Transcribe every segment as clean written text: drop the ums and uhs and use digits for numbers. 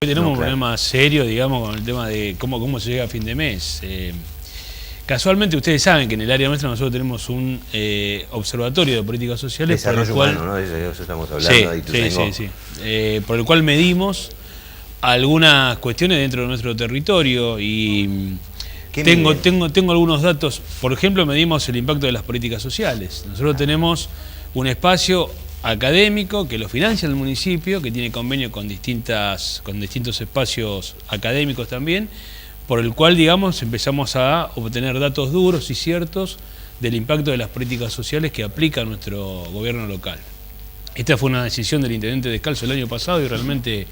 Hoy tenemos No, un claro. problema serio, digamos, con el tema de cómo se llega a fin de mes. Casualmente ustedes saben que en el área nuestra nosotros tenemos un observatorio de políticas sociales Desarrollo por el cual, humano, ¿no? De eso estamos hablando. sí. Por el cual medimos algunas cuestiones dentro de nuestro territorio y tengo algunos datos. Por ejemplo, medimos el impacto de las políticas sociales. Nosotros tenemos un espacio académico que lo financia el municipio, que tiene convenio con distintos espacios académicos también, por el cual, digamos, empezamos a obtener datos duros y ciertos del impacto de las políticas sociales que aplica nuestro gobierno local. Esta fue una decisión del intendente Descalzo el año pasado y realmente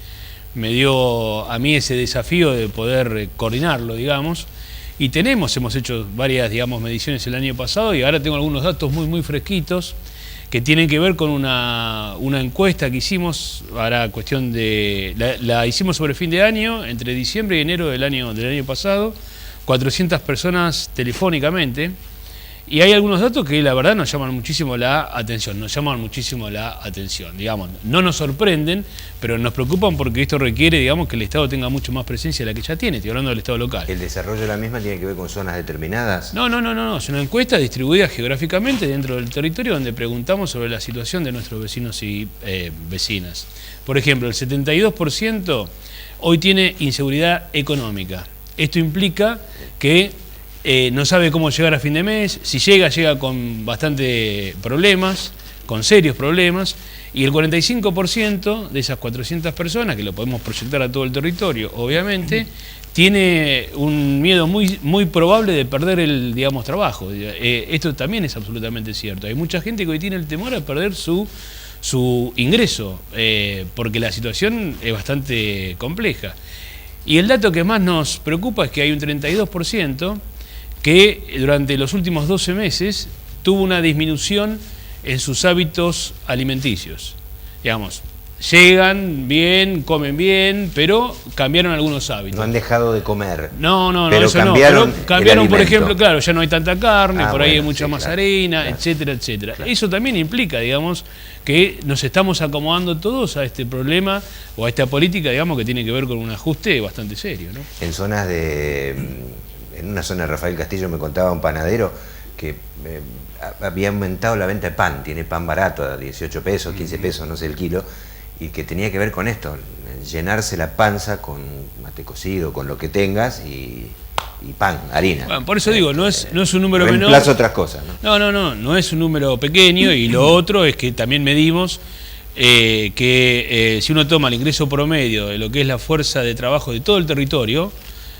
me dio a mí ese desafío de poder coordinarlo, digamos. Y hemos hecho varias, digamos, mediciones el año pasado y ahora tengo algunos datos muy fresquitos que tienen que ver con una encuesta que hicimos, ahora cuestión de, la hicimos sobre fin de año, entre diciembre y enero del año pasado, 400 personas telefónicamente, y hay algunos datos que la verdad nos llaman muchísimo la atención, digamos, no nos sorprenden, pero nos preocupan porque esto requiere, digamos, que el Estado tenga mucho más presencia de la que ya tiene, estoy hablando del Estado local. ¿El desarrollo de la misma tiene que ver con zonas determinadas? No, es una encuesta distribuida geográficamente dentro del territorio donde preguntamos sobre la situación de nuestros vecinos y vecinas. Por ejemplo, el 72% hoy tiene inseguridad económica. Esto implica que no sabe cómo llegar a fin de mes, si llega con bastante problemas, con serios problemas, y el 45% de esas 400 personas, que lo podemos proyectar a todo el territorio, obviamente, tiene un miedo muy probable de perder el, digamos, trabajo. Esto también es absolutamente cierto. Hay mucha gente que hoy tiene el temor a perder su ingreso, porque la situación es bastante compleja. Y el dato que más nos preocupa es que hay un 32% que durante los últimos 12 meses tuvo una disminución en sus hábitos alimenticios. Digamos, llegan bien, comen bien, pero cambiaron algunos hábitos. No han dejado de comer. No, pero eso cambiaron no. Pero cambiaron, por ejemplo, alimento. claro, ya no hay tanta carne, por ahí hay mucha sí, más claro, harina, claro, etcétera. Claro. Eso también implica, digamos, que nos estamos acomodando todos a este problema o a esta política, digamos, que tiene que ver con un ajuste bastante serio, ¿no? En zonas en una zona de Rafael Castillo me contaba un panadero que había aumentado la venta de pan, tiene pan barato a 18 pesos, 15 pesos, no sé el kilo, y que tenía que ver con esto, llenarse la panza con mate cocido, con lo que tengas y pan, harina. Bueno, por eso digo, no es un número menor. Reemplaza otras cosas, ¿no? No es un número pequeño, y lo otro es que también medimos que si uno toma el ingreso promedio de lo que es la fuerza de trabajo de todo el territorio,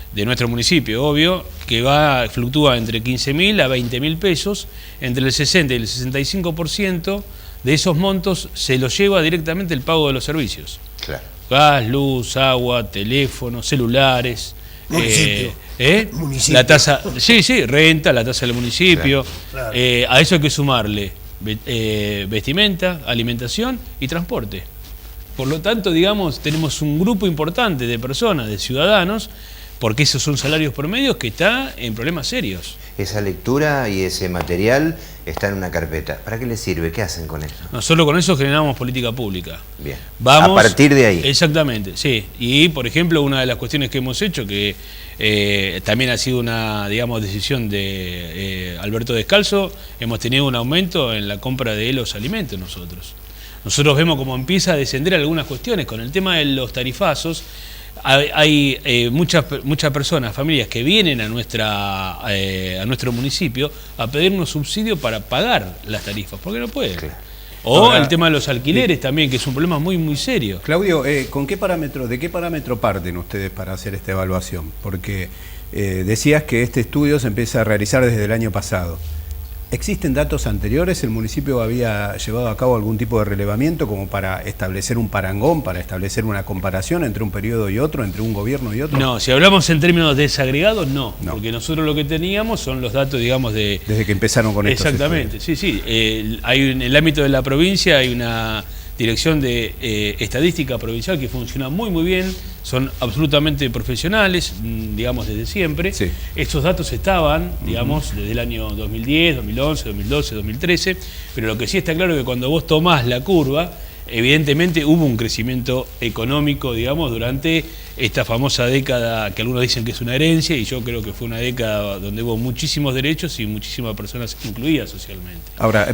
de nuestro municipio, obvio, que fluctúa entre 15.000 a 20.000 pesos, entre el 60 y el 65% de esos montos se los lleva directamente el pago de los servicios. Claro. Gas, luz, agua, teléfono, celulares. Municipio. Municipio. La tasa, renta, la tasa del municipio. Claro. A eso hay que sumarle vestimenta, alimentación y transporte. Por lo tanto, digamos, tenemos un grupo importante de personas, de ciudadanos, porque esos son salarios promedios que está en problemas serios. Esa lectura y ese material está en una carpeta. ¿Para qué les sirve? ¿Qué hacen con eso? Nosotros con eso generamos política pública. Bien. Vamos, a partir de ahí. Exactamente, sí. Y, por ejemplo, una de las cuestiones que hemos hecho, que también ha sido una, digamos, decisión de Alberto Descalzo, hemos tenido un aumento en la compra de los alimentos nosotros. Nosotros vemos cómo empieza a descender algunas cuestiones. Con el tema de los tarifazos, hay muchas personas, familias que vienen a nuestro municipio a pedirnos subsidio para pagar las tarifas, porque no pueden. Claro. O Ahora, el tema de los alquileres también, que es un problema muy serio. Claudio, ¿de qué parámetro parten ustedes para hacer esta evaluación? Porque decías que este estudio se empieza a realizar desde el año pasado. ¿Existen datos anteriores? ¿El municipio había llevado a cabo algún tipo de relevamiento como para establecer un parangón, para establecer una comparación entre un periodo y otro, entre un gobierno y otro? No, si hablamos en términos desagregados, no. Porque nosotros lo que teníamos son los datos, digamos, de... Desde que empezaron con estos Exactamente, estudios. sí. En el ámbito de la provincia hay una dirección de estadística provincial que funciona muy bien, son absolutamente profesionales, digamos, desde siempre. Sí. Estos datos estaban, digamos, desde el año 2010, 2011, 2012, 2013, pero lo que sí está claro es que cuando vos tomás la curva, evidentemente hubo un crecimiento económico, digamos, durante esta famosa década que algunos dicen que es una herencia, y yo creo que fue una década donde hubo muchísimos derechos y muchísimas personas incluidas socialmente. Ahora,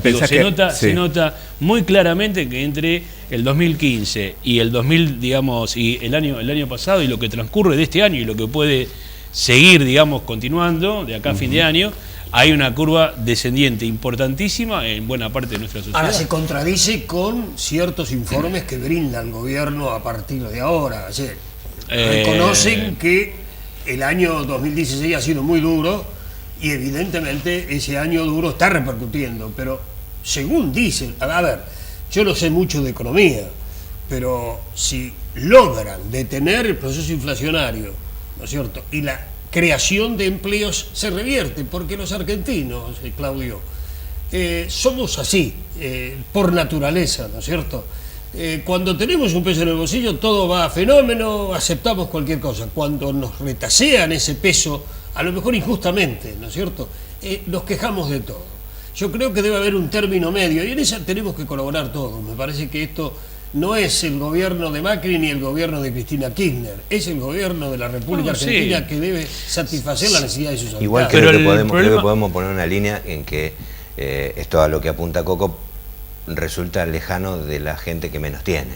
se nota muy claramente que entre el 2015 y el 2000, digamos, y el año pasado, y lo que transcurre de este año y lo que puede seguir, digamos, continuando de acá a fin de año, hay una curva descendiente importantísima en buena parte de nuestra sociedad. Ahora se contradice con ciertos informes que brinda el gobierno a partir de ahora. Ayer reconocen que el año 2016 ha sido muy duro y evidentemente ese año duro está repercutiendo, pero según dicen, a ver, yo no sé mucho de economía, pero si logran detener el proceso inflacionario, ¿no es cierto?, y la creación de empleos se revierte, porque los argentinos, Claudio, somos así, por naturaleza, ¿no es cierto? Cuando tenemos un peso en el bolsillo, todo va a fenómeno, aceptamos cualquier cosa. Cuando nos retasean ese peso, a lo mejor injustamente, ¿no es cierto?, nos quejamos de todo. Yo creo que debe haber un término medio, y en esa tenemos que colaborar todos. Me parece que esto no es el gobierno de Macri ni el gobierno de Cristina Kirchner, es el gobierno de la República Argentina que debe satisfacer la necesidad de sus habitantes. Igual creo que podemos poner una línea en que esto a lo que apunta Coco resulta lejano de la gente que menos tiene,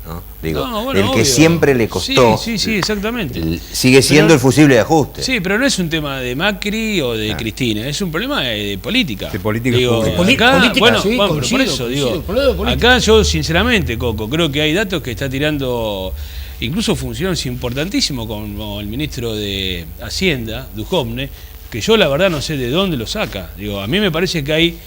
¿no? Digo, el que obvio. Siempre le costó, sí, exactamente. Sigue siendo el fusible de ajuste. Sí, pero no es un tema de Macri o de Cristina, es un problema de política. De política pública. Acá, política, sí, pero coincido, por eso digo, acá yo sinceramente, Coco, creo que hay datos que está tirando incluso funcionarios importantísimos como el ministro de Hacienda, Duhovne, que yo la verdad no sé de dónde lo saca. Digo, a mí me parece que hay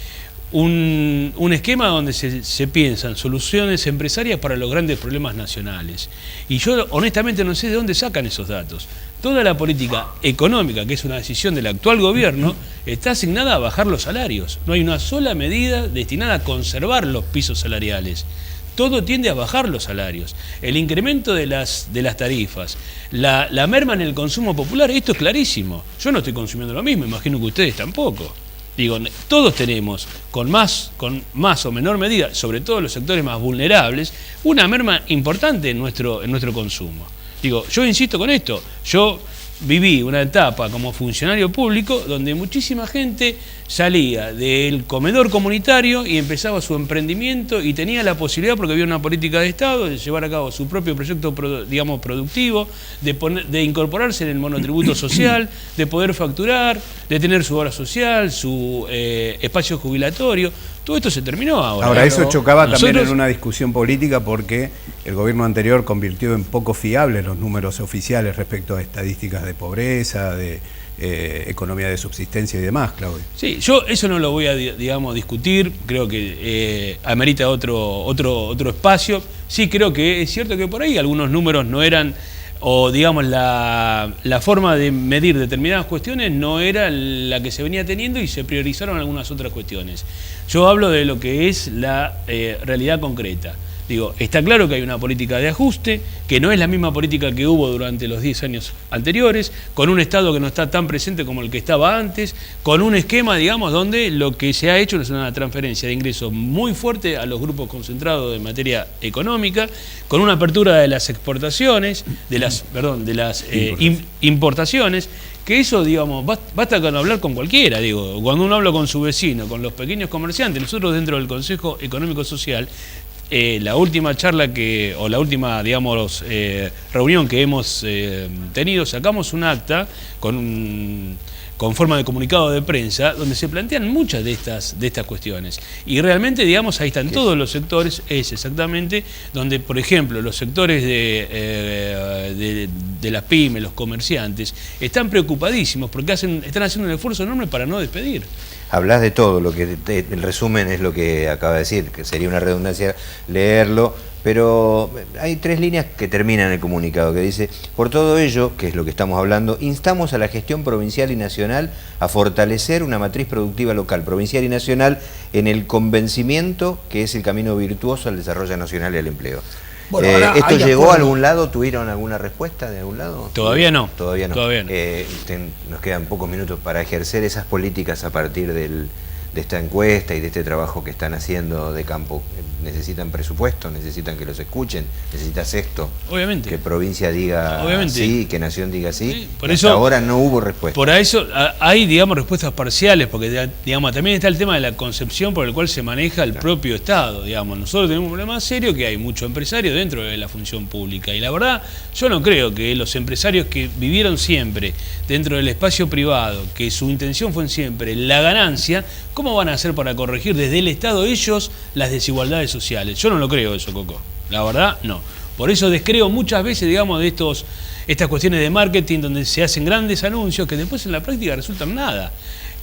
un esquema donde se piensan soluciones empresarias para los grandes problemas nacionales. Y yo honestamente no sé de dónde sacan esos datos. Toda la política económica, que es una decisión del actual gobierno, está asignada a bajar los salarios. No hay una sola medida destinada a conservar los pisos salariales. Todo tiende a bajar los salarios. El incremento de las tarifas, la merma en el consumo popular, esto es clarísimo. Yo no estoy consumiendo lo mismo, imagino que ustedes tampoco. Digo, todos tenemos, con más o menor medida, sobre todo los sectores más vulnerables, una merma importante en nuestro consumo. Digo, yo insisto con esto, yo viví una etapa como funcionario público donde muchísima gente salía del comedor comunitario y empezaba su emprendimiento y tenía la posibilidad, porque había una política de Estado, de llevar a cabo su propio proyecto, digamos, productivo, de incorporarse en el monotributo social, de poder facturar, de tener su obra social, su espacio jubilatorio. Todo esto se terminó ahora. Ahora, eso chocaba también en una discusión política porque el gobierno anterior convirtió en poco fiables los números oficiales respecto a estadísticas de pobreza, de economía de subsistencia y demás, Claudio. Sí, yo eso no lo voy a, digamos, discutir, creo que amerita otro espacio. Sí, creo que es cierto que por ahí algunos números no eran, o digamos la forma de medir determinadas cuestiones no era la que se venía teniendo y se priorizaron algunas otras cuestiones. Yo hablo de lo que es la realidad concreta. Digo, está claro que hay una política de ajuste, que no es la misma política que hubo durante los 10 años anteriores, con un Estado que no está tan presente como el que estaba antes, con un esquema, digamos, donde lo que se ha hecho es una transferencia de ingresos muy fuerte a los grupos concentrados en materia económica, con una apertura de las exportaciones, de las importaciones, que eso, digamos, basta con hablar con cualquiera, digo, cuando uno habla con su vecino, con los pequeños comerciantes, nosotros dentro del Consejo Económico Social, la última charla la última, digamos, reunión que hemos tenido, sacamos un acta con forma de comunicado de prensa, donde se plantean muchas de estas cuestiones. Y realmente, digamos, ahí están todos los sectores, es exactamente donde, por ejemplo, los sectores de las pymes, los comerciantes, están preocupadísimos porque están haciendo un esfuerzo enorme para no despedir. Hablas de todo, lo que el resumen es lo que acaba de decir, que sería una redundancia leerlo, pero hay 3 líneas que terminan el comunicado, que dice: por todo ello, que es lo que estamos hablando, instamos a la gestión provincial y nacional a fortalecer una matriz productiva local, provincial y nacional, en el convencimiento que es el camino virtuoso al desarrollo nacional y al empleo. Bueno, ¿esto llegó a algún lado? ¿Tuvieron alguna respuesta de algún lado? Todavía no. Todavía no. Nos quedan pocos minutos para ejercer esas políticas a partir del esta encuesta y de este trabajo que están haciendo de campo. Necesitan presupuesto, necesitan que los escuchen, necesitas esto. Obviamente. Que provincia diga sí, que nación diga sí. Sí, por hasta eso, ahora no hubo respuesta. Por eso hay, digamos, respuestas parciales, porque digamos, también está el tema de la concepción por el cual se maneja el propio Estado. Digamos, nosotros tenemos un problema serio que hay mucho empresario dentro de la función pública. Y la verdad, yo no creo que los empresarios que vivieron siempre dentro del espacio privado, que su intención fue siempre la ganancia, ¿cómo van a hacer para corregir desde el Estado ellos las desigualdades sociales? Yo no lo creo eso, Coco. La verdad, no. Por eso descreo muchas veces, digamos, de estas cuestiones de marketing donde se hacen grandes anuncios que después en la práctica resultan nada.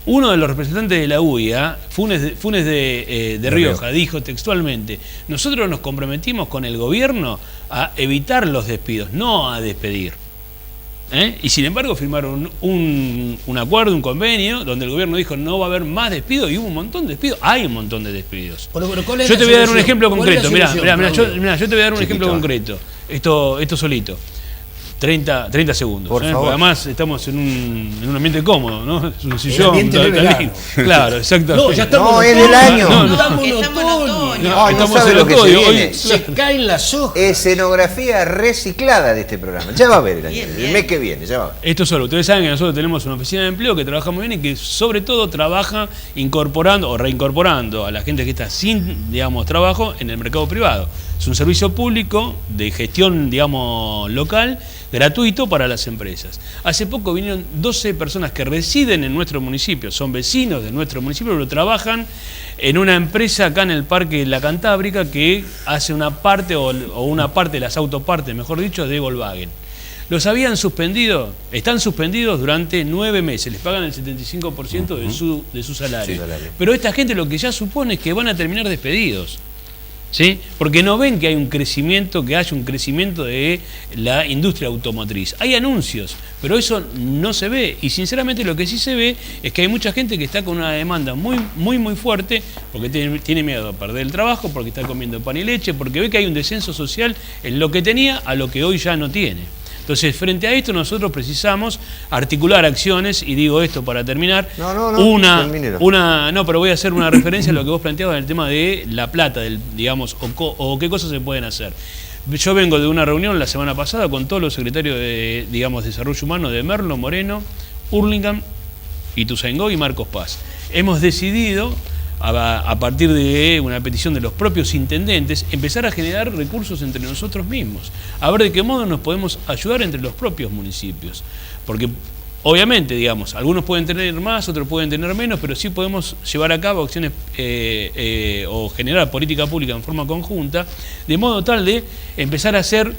Uno de los representantes de la UIA, Funes de Rioja, dijo textualmente: nosotros nos comprometimos con el gobierno a evitar los despidos, no a despedir. Y sin embargo firmaron un acuerdo, un convenio, donde el gobierno dijo no va a haber más despidos, y hubo un montón de despidos. Hay un montón de despidos. Pero yo te voy a dar un ejemplo concreto. Mirá, yo te voy a dar un ejemplo concreto. Esto solito. 30 segundos. Por favor. Porque además estamos en un ambiente cómodo, ¿no? Es un sillón. ambiente de verano. Claro, exacto. No, ya estamos No, en es del otoño. año. No, estamos en Estamos en otoño. otoño. No estamos sabe en lo que se otoño. viene. Se caen las hojas. Escenografía reciclada de este programa. Ya va a ver Bien, el bien. mes que viene, ya va a ver. Esto solo, ustedes saben que nosotros tenemos una oficina de empleo que trabaja muy bien y que sobre todo trabaja incorporando o reincorporando a la gente que está sin, digamos, trabajo en el mercado privado. Es un servicio público de gestión, digamos, local, gratuito para las empresas. Hace poco vinieron 12 personas que residen en nuestro municipio, son vecinos de nuestro municipio, pero trabajan en una empresa acá en el Parque La Cantábrica que hace una parte o una parte de las autopartes, mejor dicho, de Volkswagen. Los habían suspendido, están suspendidos durante 9 meses, les pagan el 75% de su salario. Sí, salario. Pero esta gente lo que ya supone es que van a terminar despedidos. ¿Sí? Porque no ven que hay un crecimiento, que haya un crecimiento de la industria automotriz. Hay anuncios, pero eso no se ve. Y sinceramente lo que sí se ve es que hay mucha gente que está con una demanda muy fuerte, porque tiene miedo a perder el trabajo, porque está comiendo pan y leche, porque ve que hay un descenso social en lo que tenía a lo que hoy ya no tiene. Entonces, frente a esto nosotros precisamos articular acciones, y digo esto para terminar, termínelo. pero voy a hacer una referencia a lo que vos planteabas en el tema de la plata, digamos, o qué cosas se pueden hacer. Yo vengo de una reunión la semana pasada con todos los secretarios de, digamos, Desarrollo Humano de Merlo, Moreno, Hurlingham, Ituzaingó y Marcos Paz. Hemos decidido, a partir de una petición de los propios intendentes, empezar a generar recursos entre nosotros mismos, a ver de qué modo nos podemos ayudar entre los propios municipios, porque obviamente, digamos, algunos pueden tener más, otros pueden tener menos, pero sí podemos llevar a cabo acciones o generar política pública en forma conjunta, de modo tal de empezar a hacer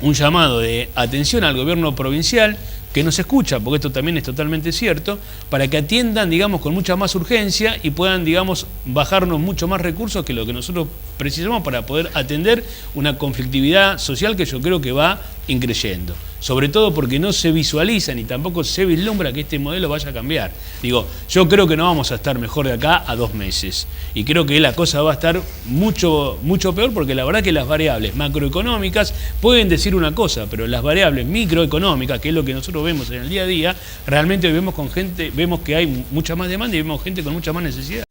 un llamado de atención al gobierno provincial, que nos escucha, porque esto también es totalmente cierto, para que atiendan, digamos, con mucha más urgencia y puedan, digamos, bajarnos mucho más recursos que lo que nosotros precisamos para poder atender una conflictividad social que yo creo que va increyendo. Sobre todo porque no se visualiza ni tampoco se vislumbra que este modelo vaya a cambiar. Digo, yo creo que no vamos a estar mejor de acá a 2 meses. Y creo que la cosa va a estar mucho peor, porque la verdad que las variables macroeconómicas pueden decir una cosa, pero las variables microeconómicas, que es lo que nosotros vemos en el día a día, realmente vemos que hay mucha más demanda y vemos gente con mucha más necesidad.